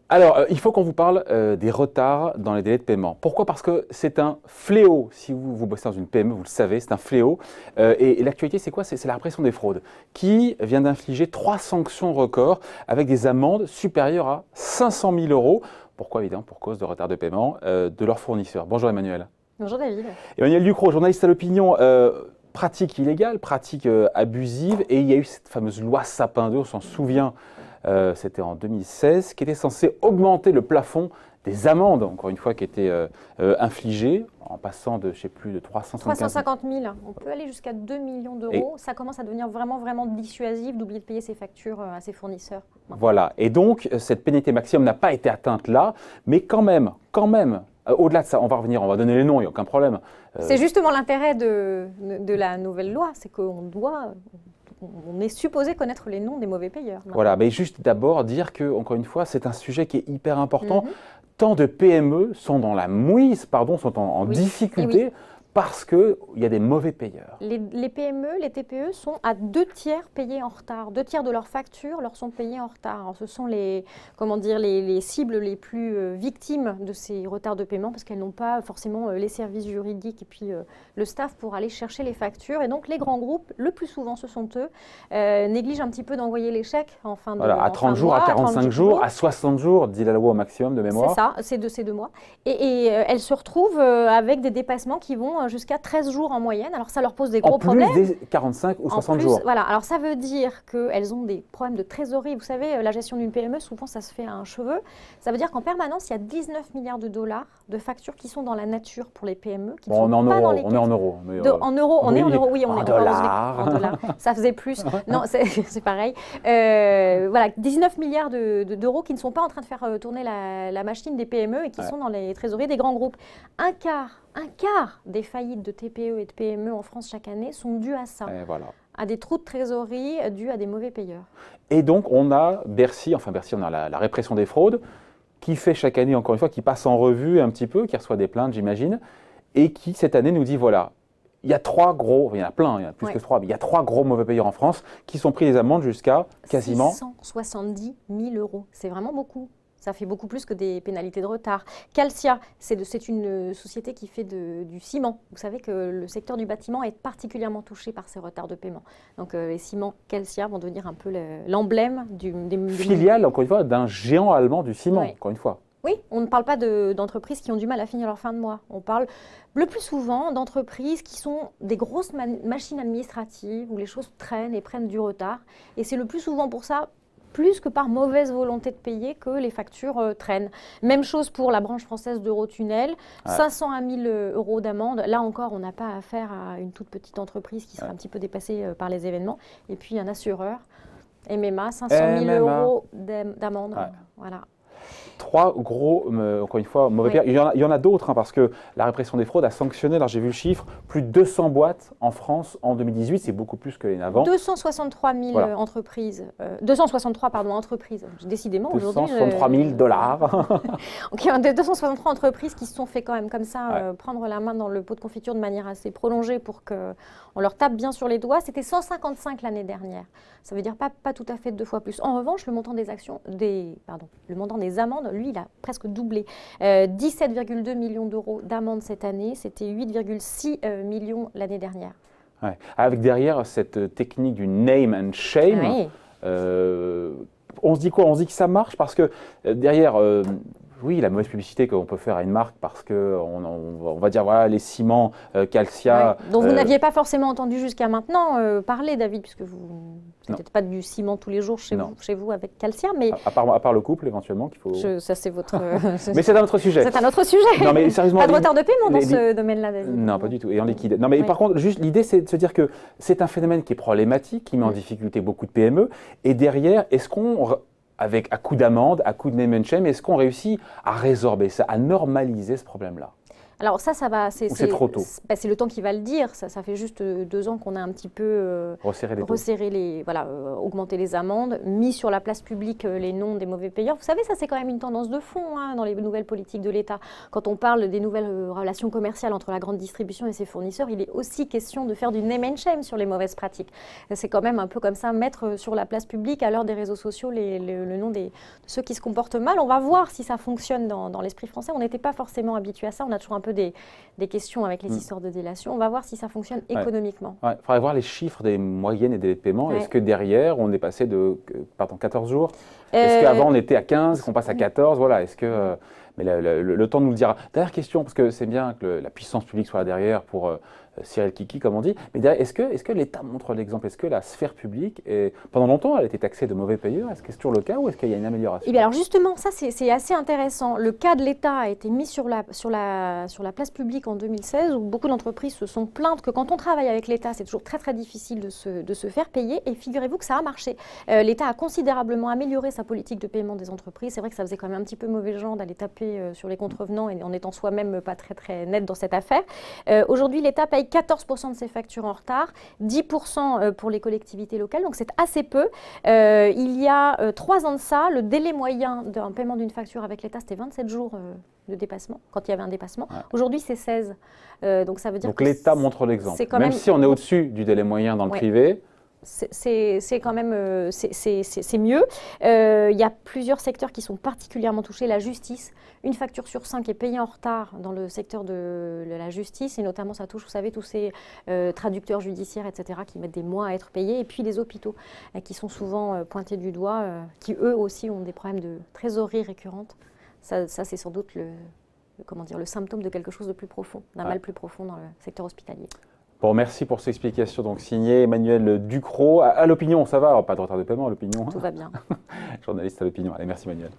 Alors, il faut qu'on vous parle des retards dans les délais de paiement. Pourquoi? Parce que c'est un fléau. Si vous bossez dans une PME, vous le savez, c'est un fléau. Et l'actualité, c'est quoi? C'est la répression des fraudes qui vient d'infliger 3 sanctions records avec des amendes supérieures à 500 000 €. Pourquoi? Évidemment, pour cause de retard de paiement de leurs fournisseurs. Bonjour Emmanuel. Bonjour David. Emmanuel Ducrot, journaliste à l'opinion. Pratique illégale, pratique abusive. Et il y a eu cette fameuse loi Sapin 2, on s'en souvient. C'était en 2016, qui était censé augmenter le plafond des amendes, encore une fois, qui étaient infligées, en passant de, je ne sais plus, de 350 000. On peut aller jusqu'à 2 millions d'euros. Ça commence à devenir vraiment dissuasif d'oublier de payer ses factures à ses fournisseurs. Voilà. Et donc, cette pénalité maximum n'a pas été atteinte là, mais quand même, au-delà de ça, on va revenir, on va donner les noms, il n'y a aucun problème. C'est justement l'intérêt de la nouvelle loi, c'est qu'on est supposé connaître les noms des mauvais payeurs. Maintenant. Voilà, mais juste d'abord dire que, encore une fois, c'est un sujet qui est hyper important. Tant de PME sont dans la mouise, sont en difficulté. Parce qu'il y a des mauvais payeurs. Les PME, les TPE sont à 2 tiers payés en retard. 2 tiers de leurs factures leur sont payés en retard. Alors, ce sont les cibles les plus victimes de ces retards de paiement parce qu'elles n'ont pas forcément les services juridiques et puis le staff pour aller chercher les factures. Et donc, les grands groupes, le plus souvent, ce sont eux, négligent un petit peu d'envoyer les chèques en fin de mois. À 30 jours, à 45 jours, à 60 jours, dit la loi au maximum de mémoire. C'est ça, c'est 2 mois. Et elles se retrouvent avec des dépassements qui vont jusqu'à 13 jours en moyenne. Alors, ça leur pose des gros problèmes. En plus des 45 ou 60 jours. Voilà. Alors, ça veut dire qu'elles ont des problèmes de trésorerie. Vous savez, la gestion d'une PME, souvent, ça se fait à un cheveu. Ça veut dire qu'en permanence, il y a 19 milliards de dollars de factures qui sont dans la nature pour les PME. Qui on est en euros. En euros, on est en euros, oui. On est en dollars. Ça faisait plus. Non, c'est pareil. Voilà, 19 milliards d'euros qui ne sont pas en train de faire tourner la machine des PME et qui sont dans les trésoreries des grands groupes. Un quart des faillites de TPE et de PME en France chaque année sont dues à ça, à des trous de trésorerie dus à des mauvais payeurs. Et donc, on a Bercy, on a la répression des fraudes, qui fait chaque année, encore une fois, qui passe en revue un petit peu, qui reçoit des plaintes, j'imagine, et qui, cette année, nous dit, voilà, il y a 3 gros, il y en a plein, il y en a plus que 3, mais il y a 3 gros mauvais payeurs en France qui sont pris des amendes jusqu'à quasiment 670 000 €. C'est vraiment beaucoup. Ça fait beaucoup plus que des pénalités de retard. Calcia, c'est une société qui fait du ciment. Vous savez que le secteur du bâtiment est particulièrement touché par ces retards de paiement. Donc les ciments Calcia vont devenir un peu l'emblème des filiale, encore une fois, d'un géant allemand du ciment, encore une fois. Oui, on ne parle pas d'entreprises qui ont du mal à finir leur fin de mois. On parle le plus souvent d'entreprises qui sont des grosses machines administratives où les choses traînent et prennent du retard. Et c'est le plus souvent pour ça, plus que par mauvaise volonté de payer, que les factures traînent. Même chose pour la branche française d'Eurotunnel, 500 à 1 000 € d'amende. Là encore, on n'a pas affaire à une toute petite entreprise qui serait un petit peu dépassée par les événements. Et puis un assureur, MMA, 500 000 € d'amende. Voilà. 3 gros, encore une fois, mauvais payeurs. Il y en a d'autres, parce que la répression des fraudes a sanctionné, alors j'ai vu le chiffre, plus de 200 boîtes en France en 2018, c'est beaucoup plus que l'année avant. 263 000 entreprises, 263 entreprises, décidément aujourd'hui. 263 000 $. Donc il y a 263 entreprises qui se sont fait quand même comme ça prendre la main dans le pot de confiture de manière assez prolongée pour qu'on leur tape bien sur les doigts. C'était 155 l'année dernière. Ça veut dire pas tout à fait 2 fois plus. En revanche, le montant des amendes, lui, il a presque doublé. 17,2 millions d'euros d'amendes cette année, c'était 8,6 millions l'année dernière. Avec derrière cette technique du name and shame, on se dit quoi? On se dit que ça marche parce que derrière, oui, la mauvaise publicité qu'on peut faire à une marque parce qu'on va dire, voilà, les ciments, Calcia… dont vous n'aviez pas forcément entendu jusqu'à maintenant parler, David, puisque vous peut-être pas du ciment tous les jours chez vous avec Calcia, mais… À part le couple, éventuellement, qu'il faut… Ça, c'est votre… mais c'est un autre sujet. C'est un autre sujet. Non, mais sérieusement… Pas de retard de paiement dans ce domaine-là, David. Non, pas du tout. Et en liquide. Non, mais par contre, juste l'idée, c'est de se dire que c'est un phénomène qui est problématique, qui met en difficulté beaucoup de PME. Et derrière, est-ce qu'on… avec à coup d'amende, à coup de name and shame, est-ce qu'on réussit à résorber ça, à normaliser ce problème-là? Alors ça va, c'est trop tôt? C'est le temps qui va le dire. Ça fait juste 2 ans qu'on a un petit peu resserré les, voilà, augmenté les amendes, mis sur la place publique les noms des mauvais payeurs. Vous savez, ça c'est quand même une tendance de fond dans les nouvelles politiques de l'État. Quand on parle des nouvelles relations commerciales entre la grande distribution et ses fournisseurs, il est aussi question de faire du name and shame sur les mauvaises pratiques. C'est quand même un peu comme ça, mettre sur la place publique à l'heure des réseaux sociaux le nom de ceux qui se comportent mal. On va voir si ça fonctionne dans l'esprit français. On n'était pas forcément habitué à ça. On a toujours un peu des questions avec les histoires de délation. On va voir si ça fonctionne économiquement. Il faudrait voir les chiffres des moyennes et délais de paiement. Est-ce que derrière, on est passé de 14 jours? Est-ce qu'avant, on était à 15, qu'on passe à 14? Voilà. Est-ce que, mais le temps nous le dira. Dernière question, parce que c'est bien que la puissance publique soit là derrière pour cirer le kiki, comme on dit. Mais derrière, est-ce que l'État montre l'exemple? Est-ce que la sphère publique, pendant longtemps, elle a été taxée de mauvais payeurs? Est-ce que c'est toujours le cas ou est-ce qu'il y a une amélioration? Alors justement, ça c'est assez intéressant. Le cas de l'État a été mis sur la place publique en 2016, où beaucoup d'entreprises se sont plaintes que quand on travaille avec l'État, c'est toujours très très difficile de se faire payer. Et figurez-vous que ça a marché. L'État a considérablement amélioré sa politique de paiement des entreprises. C'est vrai que ça faisait quand même un petit peu mauvais genre d'aller taper sur les contrevenants et en étant soi-même pas très très net dans cette affaire. Aujourd'hui, l'État paye 14% de ses factures en retard, 10% pour les collectivités locales, donc c'est assez peu. Il y a 3 ans de ça, le délai moyen d'un paiement d'une facture avec l'État, c'était 27 jours de dépassement, quand il y avait un dépassement. Ouais. Aujourd'hui, c'est 16. Donc ça veut dire que l'État montre l'exemple. Même si on est au-dessus du délai moyen dans le privé. C'est quand même c'est mieux. Il y a plusieurs secteurs qui sont particulièrement touchés. La justice, une facture sur 5 est payée en retard dans le secteur de la justice et notamment ça touche, vous savez, tous ces traducteurs judiciaires, etc., qui mettent des mois à être payés. Et puis les hôpitaux qui sont souvent pointés du doigt, qui eux aussi ont des problèmes de trésorerie récurrente. Ça c'est sans doute le symptôme de quelque chose de plus profond, d'un mal plus profond dans le secteur hospitalier. Bon, merci pour cette explication. Donc, signé Emmanuelle Ducrot. À l'Opinion, ça va? Pas de retard de paiement à l'Opinion? Tout va bien. Journaliste à l'Opinion. Allez, merci Emmanuelle.